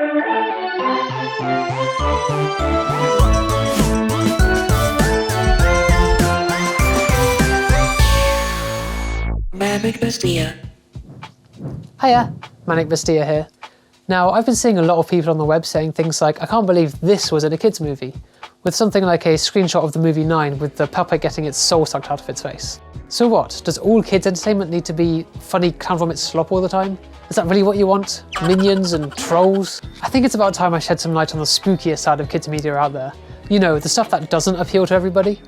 Manic Bestia. Hiya, Manic Bestia here. Now, I've been seeing a lot of people on the web saying things like, I can't believe this was in a kids movie, with something like a screenshot of the movie 9 with the puppet getting its soul sucked out of its face. So what, does all kids entertainment need to be funny clown vomit slop all the time? Is that really what you want? Minions and trolls? I think it's about time I shed some light on the spookier side of kids media out there. You know, the stuff that doesn't appeal to everybody.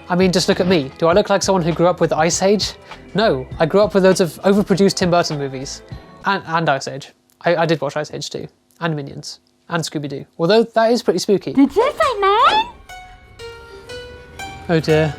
I mean, just look at me. Do I look like someone who grew up with Ice Age? No, I grew up with loads of overproduced Tim Burton movies. And Ice Age. I did watch Ice Age too. And Minions. And Scooby-Doo. Although that is pretty spooky. Did you say man? Oh dear.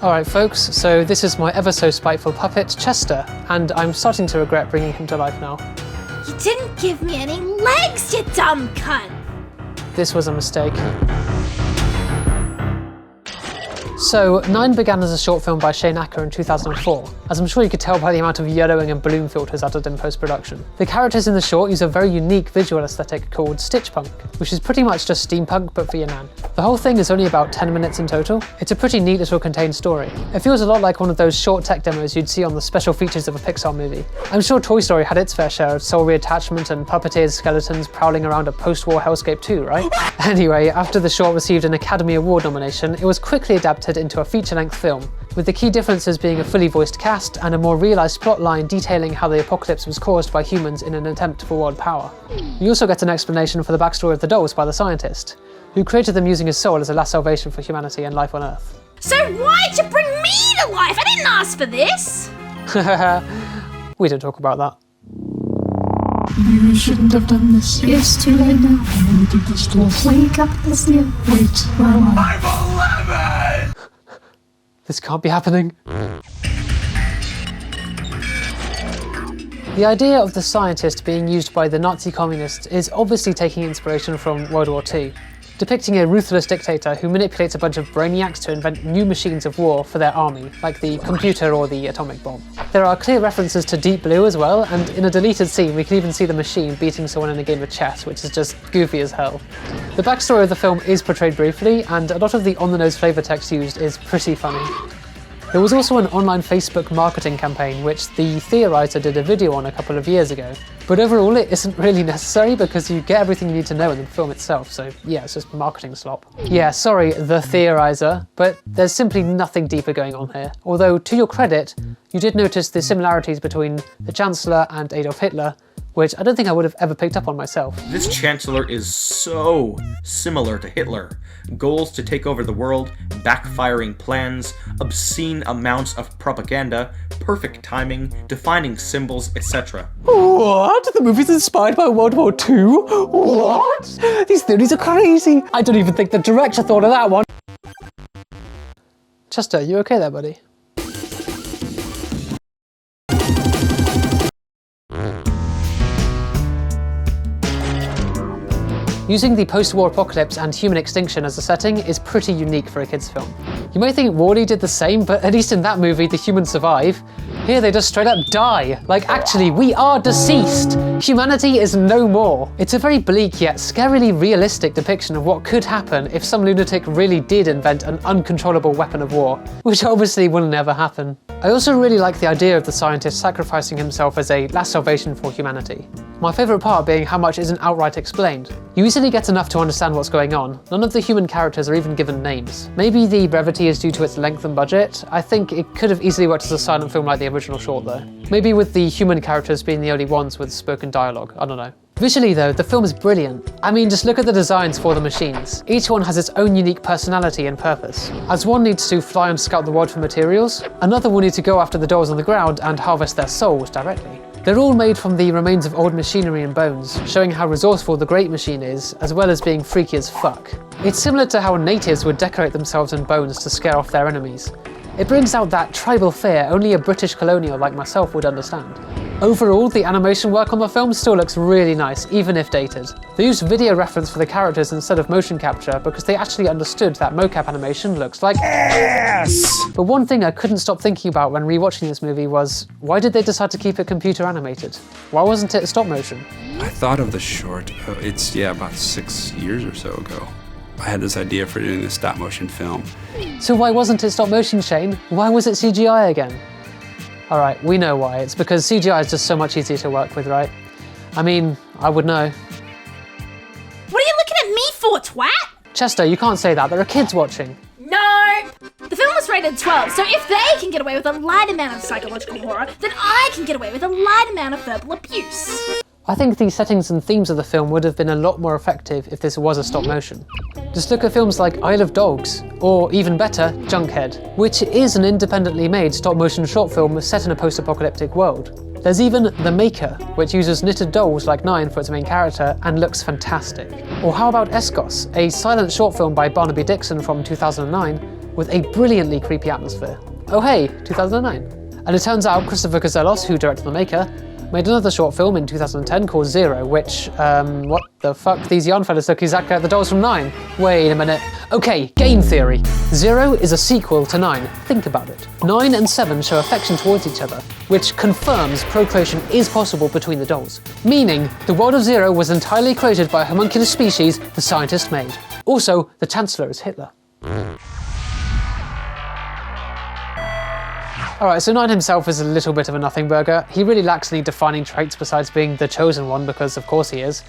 Alright folks, so this is my ever so spiteful puppet, Chester, and I'm starting to regret bringing him to life now. You didn't give me any legs, you dumb cunt! This was a mistake. So, 9 began as a short film by Shane Acker in 2004, as I'm sure you could tell by the amount of yellowing and balloon filters added in post-production. The characters in the short use a very unique visual aesthetic called stitch punk, which is pretty much just steampunk but for your nan. The whole thing is only about 10 minutes in total. It's a pretty neat little contained story. It feels a lot like one of those short tech demos you'd see on the special features of a Pixar movie. I'm sure Toy Story had its fair share of soul reattachment and puppeteered skeletons prowling around a post-war hellscape too, right? Anyway, after the short received an Academy Award nomination, it was quickly adapted into a feature-length film, with the key differences being a fully voiced cast and a more realised plotline detailing how the apocalypse was caused by humans in an attempt for world power. You also get an explanation for the backstory of the dolls by the scientist, who created them using his soul as a last salvation for humanity and life on Earth. So why'd you bring me to life? I didn't ask for this! We don't talk about that. You shouldn't have done this. It's too late now. I never did this to us. Wake up, Bestia. Wait, where am I? I'm 11! This can't be happening. The idea of the scientist being used by the Nazi communists is obviously taking inspiration from World War II, depicting a ruthless dictator who manipulates a bunch of brainiacs to invent new machines of war for their army, like the computer or the atomic bomb. There are clear references to Deep Blue as well, and in a deleted scene we can even see the machine beating someone in a game of chess, which is just goofy as hell. The backstory of the film is portrayed briefly, and a lot of the on-the-nose flavour text used is pretty funny. There was also an online Facebook marketing campaign which the Theorizer did a video on a couple of years ago, but overall it isn't really necessary because you get everything you need to know in the film itself, so yeah, it's just marketing slop. Yeah, sorry, the Theorizer, but there's simply nothing deeper going on here, although to your credit, you did notice the similarities between the Chancellor and Adolf Hitler, which I don't think I would have ever picked up on myself. This Chancellor is so similar to Hitler. Goals to take over the world, backfiring plans, obscene amounts of propaganda, perfect timing, defining symbols, etc. What? The movie's inspired by World War II? What? These theories are crazy. I don't even think the director thought of that one. Chester, you okay there, buddy? Using the post-war apocalypse and human extinction as a setting is pretty unique for a kids' film. You may think WALL-E did the same, but at least in that movie the humans survive. Here they just straight up die. Like, actually, we are deceased! Humanity is no more. It's a very bleak yet scarily realistic depiction of what could happen if some lunatic really did invent an uncontrollable weapon of war, which obviously will never happen. I also really like the idea of the scientist sacrificing himself as a last salvation for humanity. My favourite part being how much isn't outright explained. You easily get enough to understand what's going on. None of the human characters are even given names. Maybe the brevity is due to its length and budget. I think it could have easily worked as a silent film like the original short though. Maybe with the human characters being the only ones with spoken dialogue, I don't know. Visually though, the film is brilliant. I mean, just look at the designs for the machines. Each one has its own unique personality and purpose. As one needs to fly and scout the world for materials, another will need to go after the dolls on the ground and harvest their souls directly. They're all made from the remains of old machinery and bones, showing how resourceful the Great Machine is, as well as being freaky as fuck. It's similar to how natives would decorate themselves in bones to scare off their enemies. It brings out that tribal fear only a British colonial like myself would understand. Overall, the animation work on the film still looks really nice, even if dated. They used video reference for the characters instead of motion capture because they actually understood that mocap animation looks like ass! But one thing I couldn't stop thinking about when rewatching this movie was, why did they decide to keep it computer animated? Why wasn't it stop motion? I thought of the short, it's about 6 years or so ago. I had this idea for doing this stop motion film. So why wasn't it stop motion, Shane? Why was it CGI again? Alright, we know why. It's because CGI is just so much easier to work with, right? I mean, I would know. What are you looking at me for, twat? Chester, you can't say that. There are kids watching. No! The film was rated 12, so if they can get away with a light amount of psychological horror, then I can get away with a light amount of verbal abuse. I think the settings and themes of the film would have been a lot more effective if this was a stop motion. Just look at films like Isle of Dogs, or even better, Junkhead, which is an independently made stop motion short film set in a post-apocalyptic world. There's even The Maker, which uses knitted dolls like Nine for its main character and looks fantastic. Or how about Escos, a silent short film by Barnaby Dixon from 2009 with a brilliantly creepy atmosphere. Oh hey, 2009. And it turns out Christopher Gazellos, who directed The Maker, made another short film in 2010 called Zero, which, what the fuck? These yarn fellas look exactly like the dolls from Nine. Wait a minute. Okay, game theory. Zero is a sequel to Nine. Think about it. 9 and 7 show affection towards each other, which confirms procreation is possible between the dolls. Meaning, the world of Zero was entirely created by a homunculus species the scientist made. Also, the Chancellor is Hitler. Alright, so Nine himself is a little bit of a nothing burger. He really lacks any defining traits besides being the chosen one, because of course he is.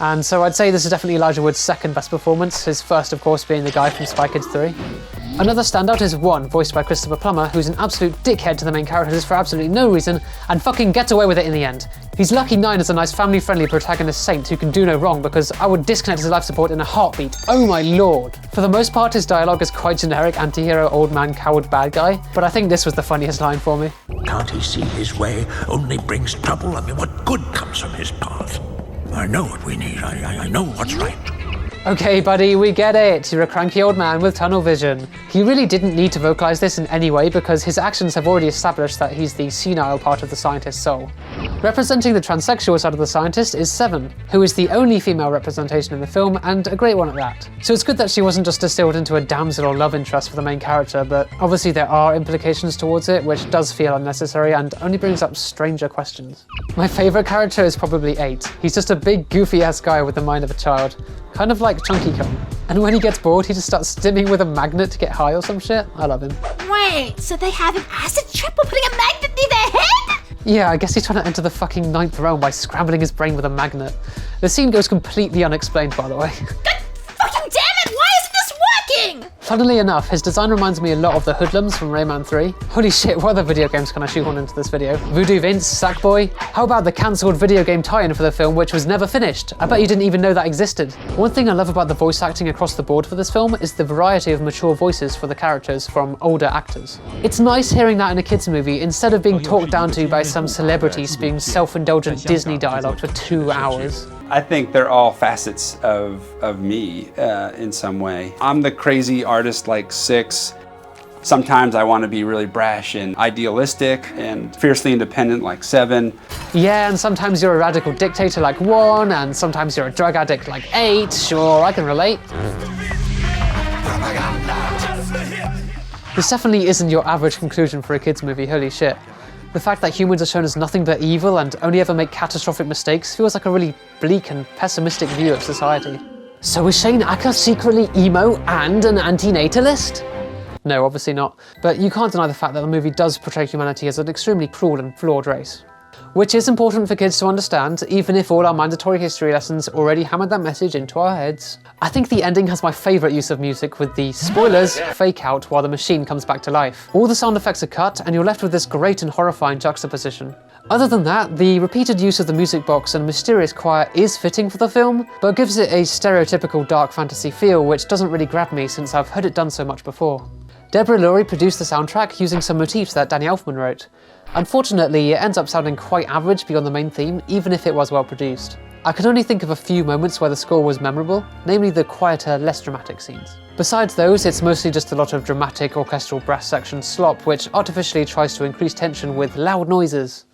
And so I'd say this is definitely Elijah Wood's second best performance, his first of course being the guy from Spy Kids 3. Another standout is One, voiced by Christopher Plummer, who's an absolute dickhead to the main characters for absolutely no reason, and fucking gets away with it in the end. He's lucky Nine is a nice family-friendly protagonist saint who can do no wrong, because I would disconnect his life support in a heartbeat. Oh my lord. For the most part, his dialogue is quite generic anti-hero, old man, coward, bad guy, but I think this was the funniest line for me. Can't he see his way only brings trouble? I mean, what good comes from his path? I know what we need. I know what's right. Okay, buddy, we get it. You're a cranky old man with tunnel vision. He really didn't need to vocalize this in any way because his actions have already established that he's the senile part of the scientist's soul. Representing the transsexual side of the scientist is Seven, who is the only female representation in the film and a great one at that. So it's good that she wasn't just distilled into a damsel or love interest for the main character, but obviously there are implications towards it, which does feel unnecessary and only brings up stranger questions. My favorite character is probably 8. He's just a big goofy-ass guy with the mind of a child. Kind of like Chunky Kong. And when he gets bored, he just starts stimming with a magnet to get high or some shit. I love him. Wait, so they have an acid trip or putting a magnet near their head? Yeah, I guess he's trying to enter the fucking 9th realm by scrambling his brain with a magnet. The scene goes completely unexplained, by the way. God fucking damn it, why isn't this working? Funnily enough, his design reminds me a lot of the Hoodlums from Rayman 3. Holy shit, what other video games can I shoehorn into this video? Voodoo Vince, Sackboy? How about the cancelled video game tie-in for the film which was never finished? I bet you didn't even know that existed. One thing I love about the voice acting across the board for this film is the variety of mature voices for the characters from older actors. It's nice hearing that in a kids movie instead of being talked down to by some celebrity spewing self-indulgent Disney dialogue for 2 hours. I think they're all facets of me in some way. I'm the crazy artist like 6. Sometimes I want to be really brash and idealistic and fiercely independent like 7. Yeah, and sometimes you're a radical dictator like 1, and sometimes you're a drug addict like 8. Sure, I can relate. This definitely isn't your average conclusion for a kids movie, holy shit. The fact that humans are shown as nothing but evil and only ever make catastrophic mistakes feels like a really bleak and pessimistic view of society. So is Shane Acker secretly emo and an anti-natalist? No, obviously not. But you can't deny the fact that the movie does portray humanity as an extremely cruel and flawed race. Which is important for kids to understand, even if all our mandatory history lessons already hammered that message into our heads. I think the ending has my favourite use of music with the, spoilers, fake out while the machine comes back to life. All the sound effects are cut and you're left with this great and horrifying juxtaposition. Other than that, the repeated use of the music box and mysterious choir is fitting for the film, but gives it a stereotypical dark fantasy feel which doesn't really grab me since I've heard it done so much before. Deborah Lurie produced the soundtrack using some motifs that Danny Elfman wrote. Unfortunately, it ends up sounding quite average beyond the main theme, even if it was well produced. I can only think of a few moments where the score was memorable, namely the quieter, less dramatic scenes. Besides those, it's mostly just a lot of dramatic orchestral brass section slop, which artificially tries to increase tension with loud noises.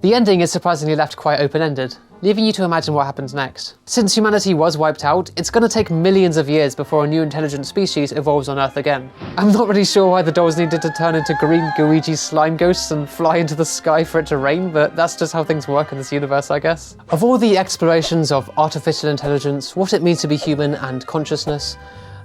The ending is surprisingly left quite open-ended, leaving you to imagine what happens next. Since humanity was wiped out, it's going to take millions of years before a new intelligent species evolves on Earth again. I'm not really sure why the dolls needed to turn into green Luigi slime ghosts and fly into the sky for it to rain, but that's just how things work in this universe, I guess. Of all the explorations of artificial intelligence, what it means to be human and consciousness,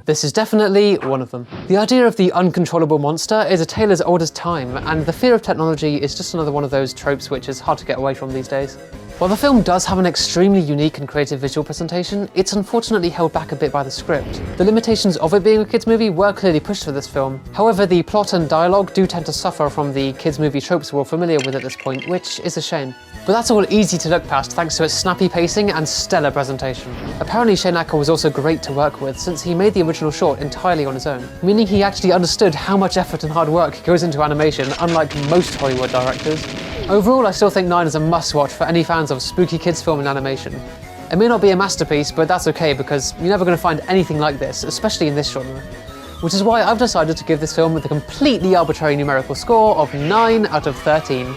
this is definitely one of them. The idea of the uncontrollable monster is a tale as old as time, and the fear of technology is just another one of those tropes which is hard to get away from these days. While the film does have an extremely unique and creative visual presentation, it's unfortunately held back a bit by the script. The limitations of it being a kids movie were clearly pushed for this film. However, the plot and dialogue do tend to suffer from the kids movie tropes we're all familiar with at this point, which is a shame. But that's all easy to look past thanks to its snappy pacing and stellar presentation. Apparently Shane Acker was also great to work with since he made the original short entirely on his own, meaning he actually understood how much effort and hard work goes into animation, unlike most Hollywood directors. Overall, I still think 9 is a must-watch for any fans of spooky kids film and animation. It may not be a masterpiece, but that's okay because you're never going to find anything like this, especially in this genre. Which is why I've decided to give this film with a completely arbitrary numerical score of 9 out of 13.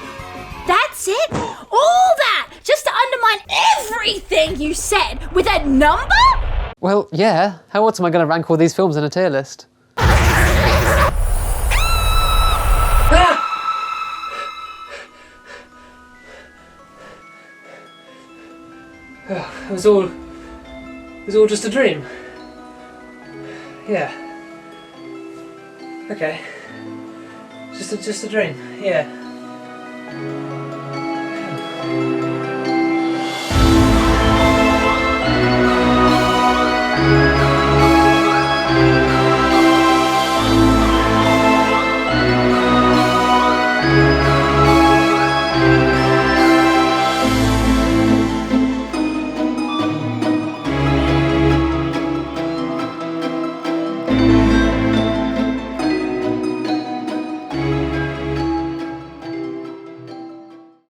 That's it? All that? Just to undermine everything you said with a number? Well, yeah. How else am I going to rank all these films in a tier list? It was all just a dream. Yeah. Okay. Just a dream. Yeah.